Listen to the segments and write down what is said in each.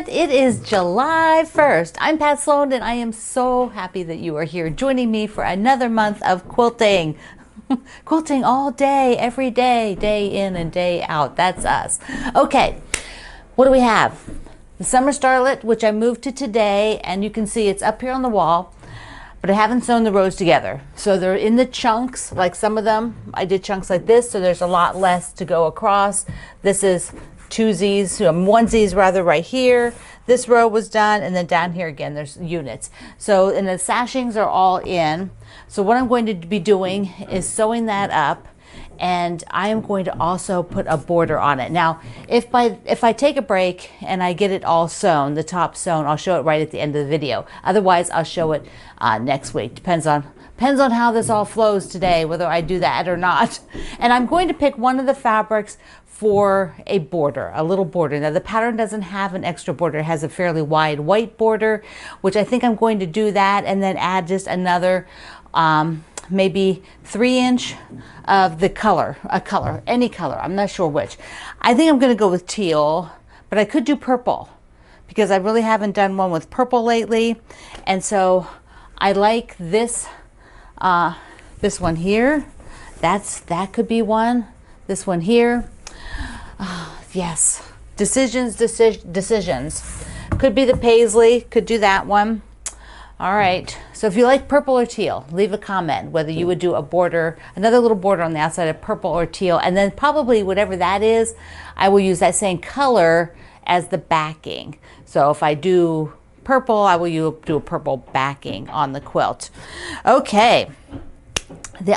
Starlet. It is July 1st. I'm Pat Sloan and I am so happy that you are here joining me for another month of quilting. Quilting all day, every day, day in and day out. That's us. Okay, what do we have? The summer starlet, which I moved to today, and you can see it's up here on the wall, but I haven't sewn the rows together. So they're in the chunks, like some of them. I did chunks like this, so there's a lot less to go across. This is onesies rather right here. This row was done, and then down here again there's units. So, and the sashings are all in. So what I'm going to be doing is sewing that up, and I am going to also put a border on it. Now, if I take a break and I get it all sewn, the top sewn, I'll show it right at the end of the video. Otherwise, I'll show it next week. Depends on how this all flows today, whether I do that or not. And I'm going to pick one of the fabrics for a border, a little border. Now the pattern doesn't have an extra border. It has a fairly wide white border, which I think I'm going to do that and then add just another maybe 3-inch of the color, any color. I'm not sure which. I think I'm going to go with teal, but I could do purple because I really haven't done one with purple lately. And so I like this, this one here. That could be one. This one here. Yes, decisions. Could be the paisley, could do that one. All right, so if you like purple or teal, leave a comment whether you would do a border, another little border on the outside of purple or teal, and then probably whatever that is, I will use that same color as the backing. So if I do purple, I will do a purple backing on the quilt. Okay.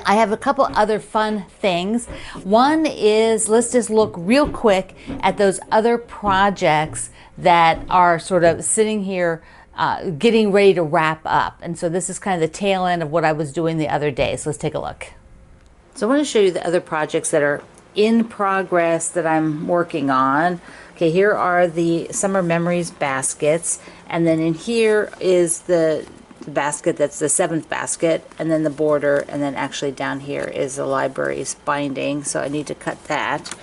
I have a couple other fun things. One is, let's just look real quick at those other projects that are sort of sitting here getting ready to wrap up. And so this is kind of the tail end of what I was doing the other day. So let's take a look. So I want to show you the other projects that are in progress that I'm working on. Okay, here are the Summer Memories baskets. And then in here is the basket that's the 7th basket, and then the border, and then actually down here is the library's binding, so I need to cut that.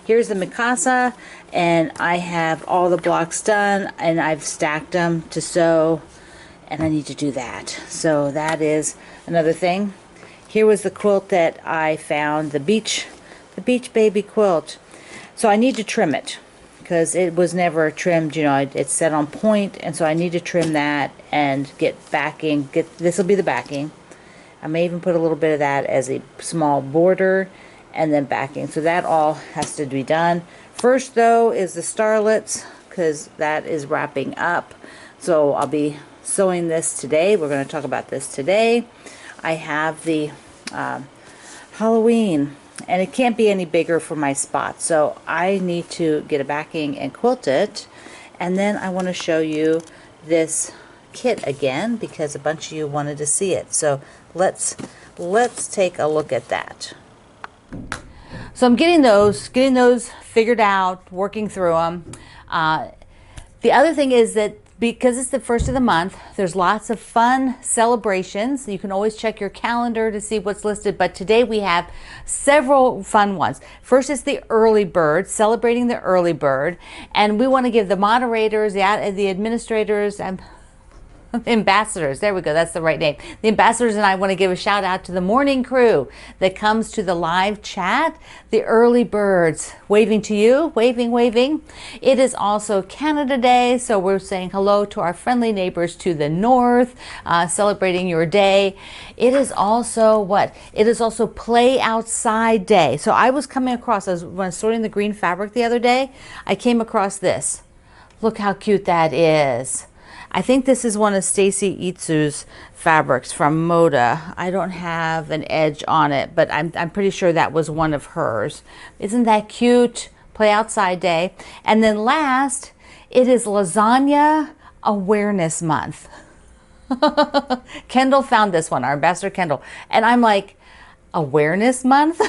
Here's the Mikasa, and I have all the blocks done and I've stacked them to sew, and I need to do that. So that is another thing. Here was the quilt that I found, the beach baby quilt. So I need to trim it because it was never trimmed, you know, it's set on point, and so I need to trim that and get backing. This will be the backing. I may even put a little bit of that as a small border and then backing. So that all has to be done. First though is the starlets, because that is wrapping up. So I'll be sewing this today. We're going to talk about this today. I have the Halloween, and it can't be any bigger for my spot, so I need to get a backing and quilt it. And then I want to show you this kit again because a bunch of you wanted to see it. So let's take a look at that. So I'm getting those figured out, working through them. The other thing is that because it's the first of the month, there's lots of fun celebrations. You can always check your calendar to see what's listed, but today we have several fun ones. First is the early bird, celebrating the early bird, and we want to give the moderators, the administrators, and ambassadors, there we go, that's the right name. The ambassadors and I want to give a shout out to the morning crew that comes to the live chat, the early birds, waving to you, waving. It is also Canada Day, so we're saying hello to our friendly neighbors to the north, celebrating your day. It is also what? It is also Play Outside Day. So I was coming across, when I was sorting the green fabric the other day, I came across this. Look how cute that is. I think this is one of Stacy Itsu's fabrics from Moda. I don't have an edge on it, but I'm pretty sure that was one of hers. Isn't that cute? Play Outside Day. And then last, it is Lasagna Awareness Month. Kendall found this one, our ambassador Kendall. And I'm like, Awareness Month?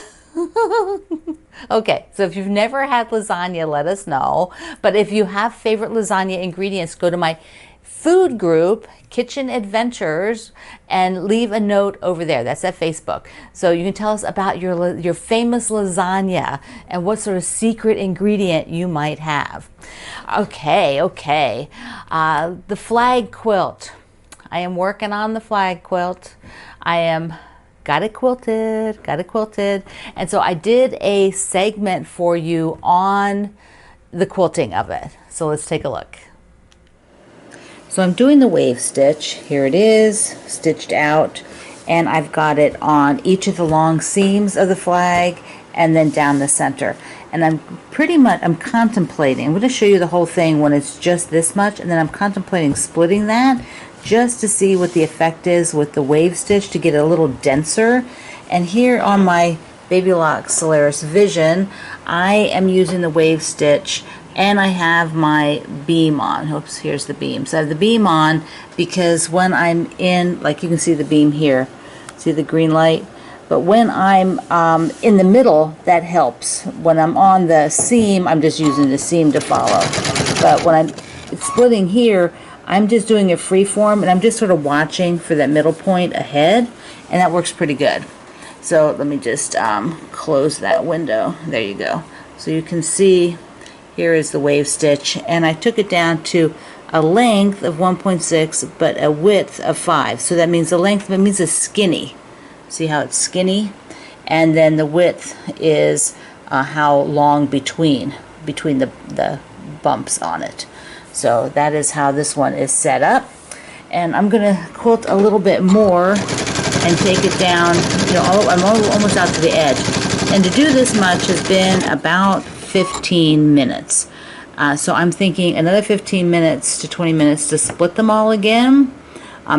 Okay, so if you've never had lasagna, let us know. But if you have favorite lasagna ingredients, go to my food group, Kitchen Adventures, and leave a note over there. That's at Facebook. So you can tell us about your famous lasagna and what sort of secret ingredient you might have. Okay. The flag quilt. I am working on the flag quilt. Got it quilted. And so I did a segment for you on the quilting of it. So let's take a look. So I'm doing the wave stitch. Here it is, stitched out, and I've got it on each of the long seams of the flag and then down the center. And I'm contemplating, I'm going to show you the whole thing when it's just this much, and then I'm contemplating splitting that just to see what the effect is with the wave stitch to get it a little denser. And here on my Baby Lock Solaris Vision, I am using the wave stitch, and I have my beam on. Oops, here's the beam. So I have the beam on because when I'm in, like you can see the beam here, see the green light? But when I'm in the middle, that helps. When I'm on the seam, I'm just using the seam to follow. But when I'm splitting here, I'm just doing a free form, and I'm just sort of watching for that middle point ahead, and that works pretty good. So let me just close that window. There you go. So you can see here is the wave stitch, and I took it down to a length of 1.6 but a width of 5. So that means the length, it means it's skinny. See how it's skinny? And then the width is how long between the bumps on it. So that is how this one is set up. And I'm going to quilt a little bit more and take it down. I'm almost out to the edge. And to do this much has been about 15 minutes. So I'm thinking another 15 minutes to 20 minutes to split them all again,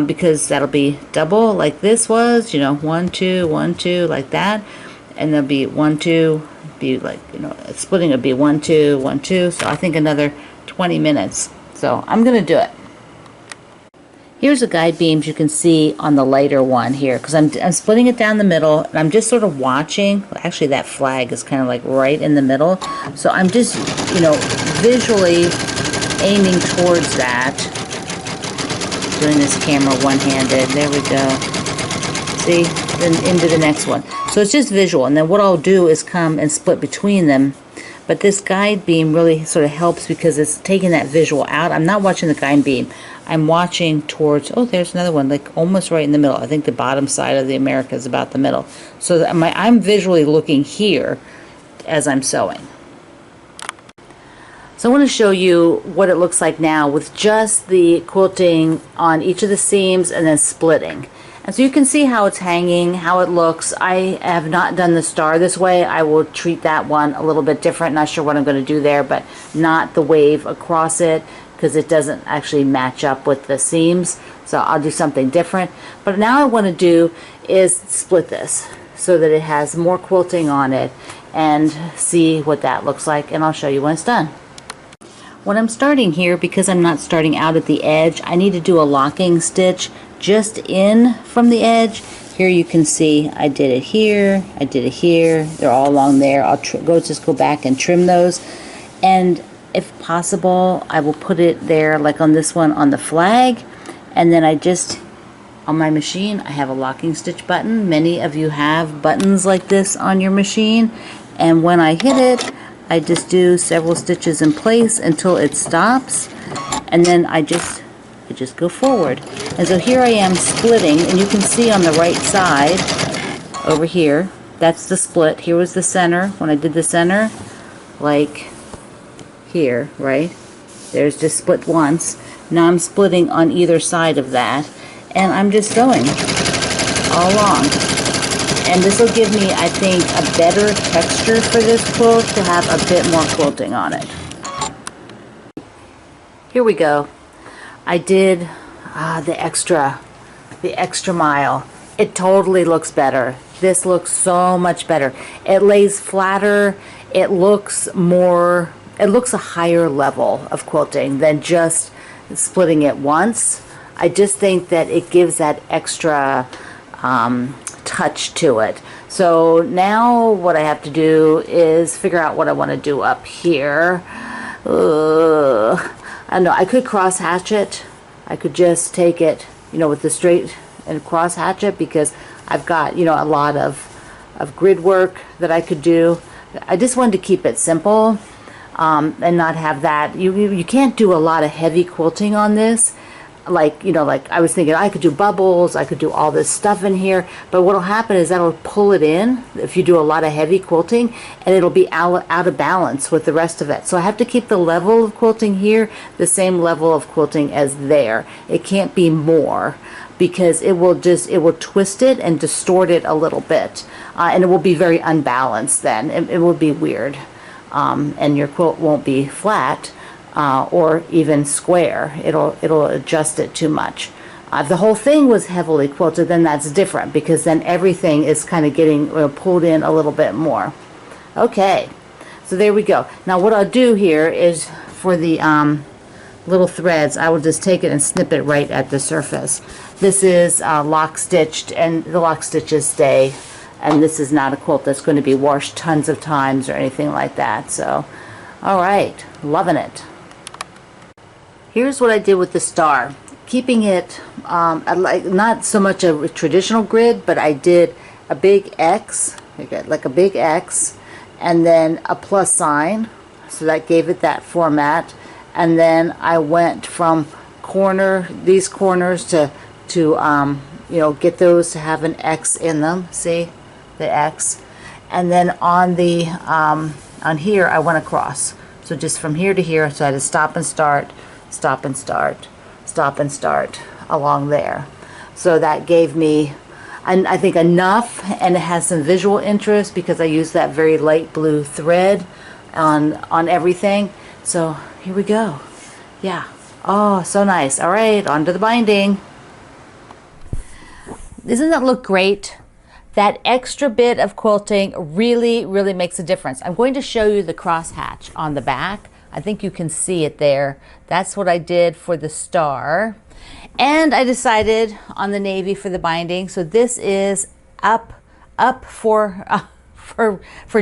because that'll be double like this was, 1, 2, 1, 2, like that. And there'll be 1, 2, be like, splitting would be 1, 2, 1, 2. So I think another 20 minutes. So I'm going to do it. Here's the guide beams you can see on the lighter one here, because I'm splitting it down the middle, and I'm just sort of watching. Actually, that flag is kind of like right in the middle. So I'm just, visually aiming towards that. Doing this camera one-handed. There we go. See? Then into the next one. So it's just visual. And then what I'll do is come and split between them. But this guide beam really sort of helps because it's taking that visual out. I'm not watching the guide beam. I'm watching towards, oh, there's another one, like almost right in the middle. I think the bottom side of the America is about the middle. So I'm visually looking here as I'm sewing. So I want to show you what it looks like now with just the quilting on each of the seams and then splitting. And so you can see how it's hanging, how it looks. I have not done the star this way. I will treat that one a little bit different. Not sure what I'm going to do there, but not the wave across it because it doesn't actually match up with the seams. So I'll do something different. But now what I want to do is split this so that it has more quilting on it and see what that looks like. And I'll show you when it's done. When I'm starting here, because I'm not starting out at the edge, I need to do a locking stitch just in from the edge. Here you can see I did it here, I did it here, they're all along there. I'll just go back and trim those, and if possible I will put it there like on this one on the flag, and then I just, on my machine I have a locking stitch button. Many of you have buttons like this on your machine, and when I hit it I just do several stitches in place until it stops, and then I just go forward. And so here I am splitting, and you can see on the right side over here, that's the split. Here was the center. When I did the center, like here, right? There's just split once. Now I'm splitting on either side of that, and I'm just sewing all along. And this will give me, I think, a better texture for this quilt to have a bit more quilting on it. Here we go. I did the extra mile. It totally looks better. This looks so much better. It lays flatter. It looks a higher level of quilting than just splitting it once. I just think that it gives that extra touch to it. So now what I have to do is figure out what I want to do up here. I don't know, I could cross hatch it, I could just take it, you know, with the straight and cross hatchet, because I've got, you know, a lot of grid work that I could do. I just wanted to keep it simple, and not have that. You can't do a lot of heavy quilting on this. Like, you know, like I was thinking I could do bubbles, I could do all this stuff in here, but what'll happen is that'll pull it in if you do a lot of heavy quilting, and it'll be out of balance with the rest of it. So I have to keep the level of quilting here the same level of quilting as there. It can't be more, because it will twist it and distort it a little bit, and it will be very unbalanced then. It will be weird, and your quilt won't be flat, or even square. It'll adjust it too much. If the whole thing was heavily quilted, then that's different, because then everything is kind of getting pulled in a little bit more. Okay, so there we go. Now what I'll do here is, for the little threads, I will just take it and snip it right at the surface. This is lock stitched, and the lock stitches stay, and this is not a quilt that's going to be washed tons of times or anything like that. So, all right, loving it. Here's what I did with the star, keeping it like not so much a traditional grid, but I did a big X, like a big X, and then a plus sign, so that gave it that format. And then I went from these corners to you know, get those to have an X in them. See the X, and then on the on here I went across. So just from here to here, so I had to stop and start, stop and start, stop and start along there. So that gave me, I think, enough, and it has some visual interest because I used that very light blue thread on everything. So here we go. Yeah. Oh, so nice. All right, on to the binding. Doesn't that look great? That extra bit of quilting really, really makes a difference. I'm going to show you the crosshatch on the back. I think you can see it there. That's what I did for the star. And I decided on the navy for the binding. So this is up for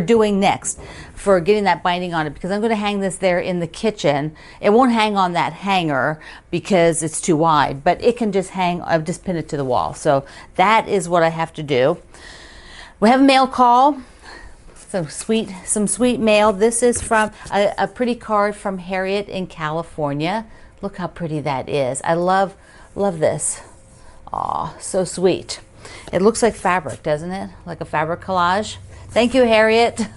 doing next, for getting that binding on it, because I'm going to hang this there in the kitchen. It won't hang on that hanger because it's too wide, but it can just hang. I've just pinned it to the wall. So that is what I have to do. We have a mail call, some sweet mail. This is from a pretty card from Harriet in California. Look how pretty that is. I love this. Aw, so sweet. It looks like fabric, doesn't it? Like a fabric collage. Thank you, Harriet.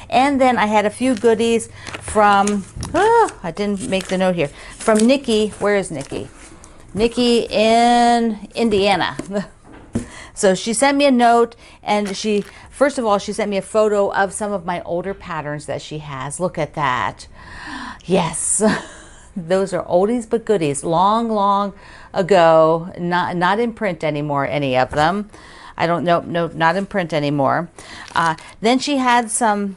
And then I had a few goodies from, I didn't make the note here, from Nikki. Where is Nikki? Nikki in Indiana. So she sent me a note, and first of all, she sent me a photo of some of my older patterns that she has. Look at that. Yes, those are oldies but goodies. Long ago, not in print anymore, any of them. I don't know, no, not in print anymore. Then she had some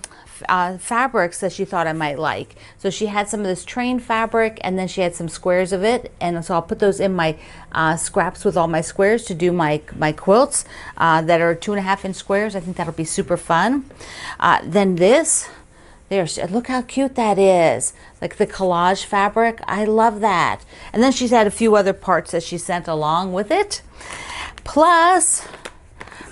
fabrics that she thought I might like. So she had some of this train fabric, and then she had some squares of it, and so I'll put those in my scraps with all my squares to do my quilts that are 2.5 inch squares. I think that'll be super fun. Then this, look how cute that is, like the collage fabric. I love that. And then she's had a few other parts that she sent along with it. Plus,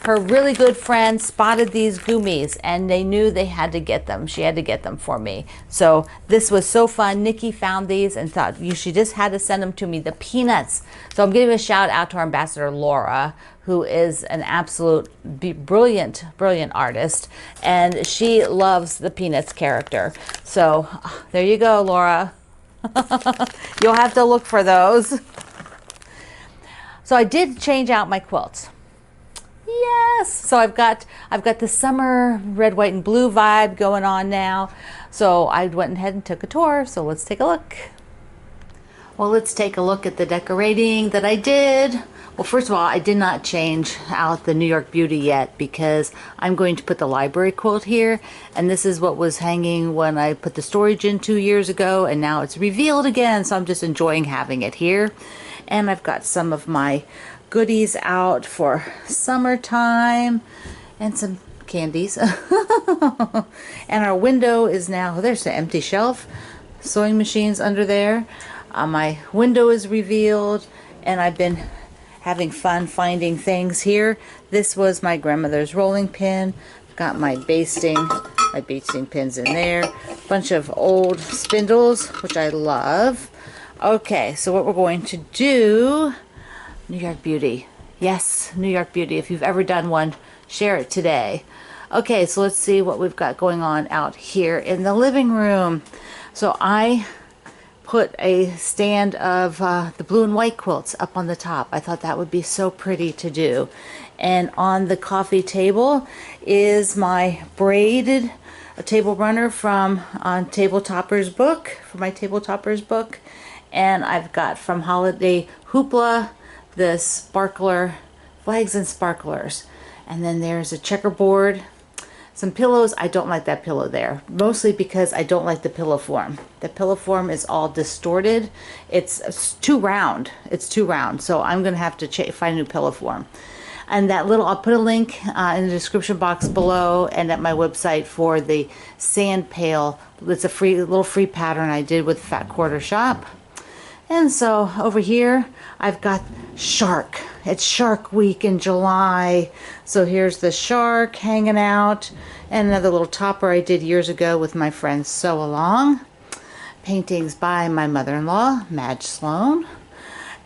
her really good friend spotted these gummies, and they knew they had to get them. She had to get them for me. So this was so fun. Nikki found these and thought she just had to send them to me. The peanuts. So I'm giving a shout out to our ambassador, Laura, who is an absolute brilliant artist, and she loves the Peanuts character. So there you go, Laura. You'll have to look for those. So I did change out my quilts. Yes, so I've got the summer red, white, and blue vibe going on now. So I went ahead and took a tour. So let's take a look. Well, let's take a look at the decorating that I did. Well, first of all, I did not change out the New York Beauty yet because I'm going to put the library quilt here, and this is what was hanging when I put the storage in 2 years ago, and now it's revealed again, so I'm just enjoying having it here. And I've got some of my goodies out for summertime and some candies. And our window is now, there's an empty shelf, sewing machines under there. My window is revealed, and I've been having fun finding things here. This was my grandmother's rolling pin. Got my basting pins in there. Bunch of old spindles, which I love. Okay, so what we're going to do, New York Beauty. Yes, New York Beauty. If you've ever done one, share it today. Okay, so let's see what we've got going on out here in the living room. So I put a stand of the blue and white quilts up on the top. I thought that would be so pretty to do. And on the coffee table is my braided table runner from Table Toppers book, for my Table Toppers book. And I've got from Holiday Hoopla the sparkler flags and sparklers. And then there's a checkerboard, some pillows. I don't like that pillow there, mostly because I don't like the pillow form. The pillow form is all distorted. It's too round. It's too round. So I'm going to have to find a new pillow form. And that little, I'll put a link in the description box below and at my website for the sand pail. It's a little free pattern I did with Fat Quarter Shop. And so over here, I've got shark. It's Shark Week in July. So here's the shark hanging out. And another little topper I did years ago with my friend Sew Along. Paintings by my mother-in-law, Madge Sloan.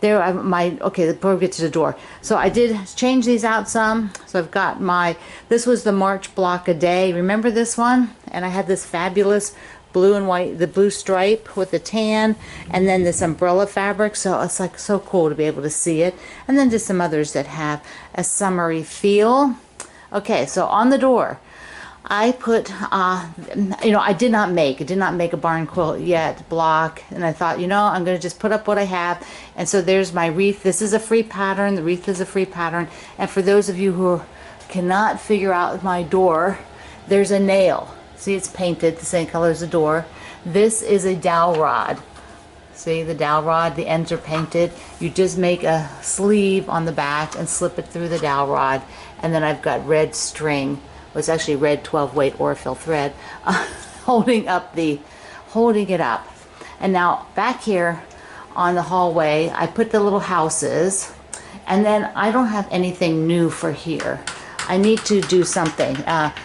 There, okay, before we get to the door. So I did change these out some. So I've got this was the March block a day. Remember this one? And I had this fabulous blue and white, the blue stripe with the tan, and then this umbrella fabric. So it's like so cool to be able to see it. And then just some others that have a summery feel. Okay, so on the door, I put, I did not make a barn quilt yet, block, and I thought, I'm going to just put up what I have. And so there's my wreath. This is a free pattern. The wreath is a free pattern. And for those of you who cannot figure out my door, there's a nail. See, it's painted the same color as the door. This is a dowel rod. See the dowel rod, the ends are painted. You just make a sleeve on the back and slip it through the dowel rod. And then I've got red string. Well, it's actually red 12 weight Orifil thread holding it up. And now back here on the hallway, I put the little houses, and then I don't have anything new for here. I need to do something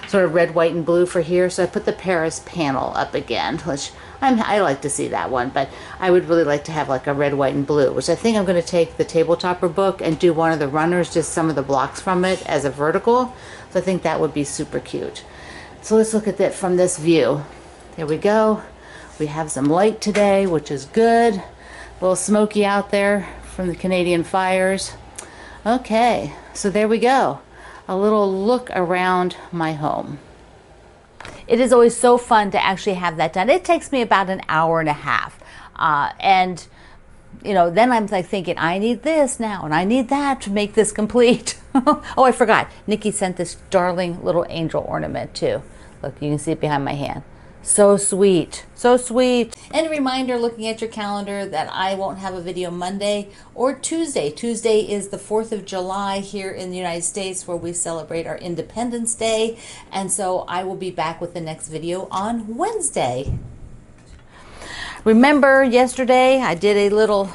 sort of red, white, and blue for here. So I put the Paris panel up again, which I like to see that one, but I would really like to have like a red, white, and blue, which I think I'm going to take the Table Topper book and do one of the runners, just some of the blocks from it as a vertical. So I think that would be super cute. So let's look at that from this view. There we go. We have some light today, which is good. A little smoky out there from the Canadian fires. Okay, so there we go. A little look around my home. It is always so fun to actually have that done. It takes me about an hour and a half. And then I'm like thinking, I need this now and I need that to make this complete. Oh, I forgot. Nikki sent this darling little angel ornament too. Look, you can see it behind my hand. So sweet, so sweet. And a reminder, looking at your calendar, that I won't have a video Monday or Tuesday. Tuesday is the 4th of July here in the United States, where we celebrate our Independence Day. And so I will be back with the next video on Wednesday. Remember yesterday I did a little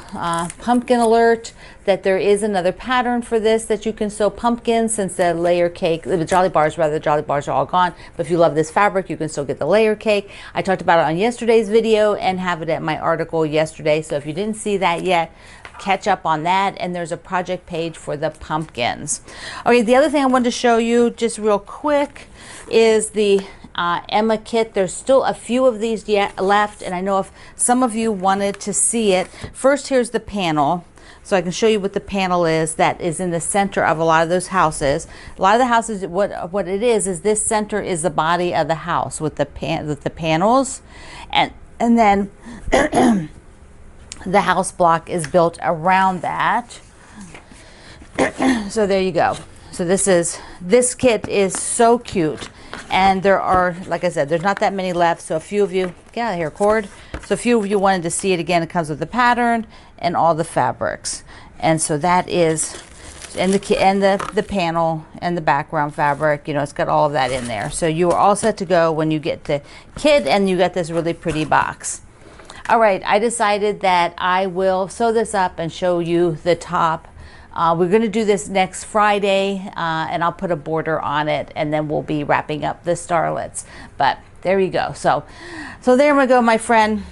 pumpkin alert that there is another pattern for this that you can sew pumpkins, since the layer cake, the Jolly Bars are all gone. But if you love this fabric, you can still get the layer cake. I talked about it on yesterday's video and have it at my article yesterday. So if you didn't see that yet, catch up on that. And there's a project page for the pumpkins. Okay, the other thing I wanted to show you just real quick is the Emma kit. There's still a few of these yet left, and I know if some of you wanted to see it. First, here's the panel, so I can show you what the panel is that is in the center of a lot of those houses. A lot of the houses, what it is this center is the body of the house with the panels, and then the house block is built around that. So there you go. So this kit is so cute. And there are, like I said, there's not that many left. So a few of you, get out of here, cord. So a few of you wanted to see it again. It comes with the pattern and all the fabrics. And so that is, and the panel and the background fabric, it's got all of that in there. So you are all set to go when you get the kit and you get this really pretty box. All right, I decided that I will sew this up and show you the top. We're going to do this next Friday, and I'll put a border on it, and then we'll be wrapping up the starlets. But there you go. So there we go, my friend.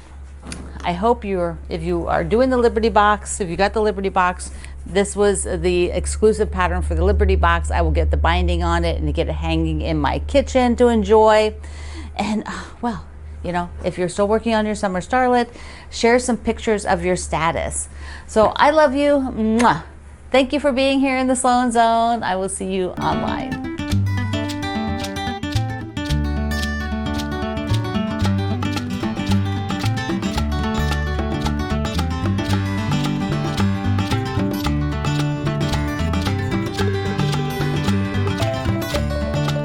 I hope if you are doing the Liberty Box, if you got the Liberty Box, this was the exclusive pattern for the Liberty Box. I will get the binding on it and get it hanging in my kitchen to enjoy. And well, you know, if you're still working on your summer starlet, share some pictures of your status. So I love you. Mwah. Thank you for being here in the Sloan Zone. I will see you online.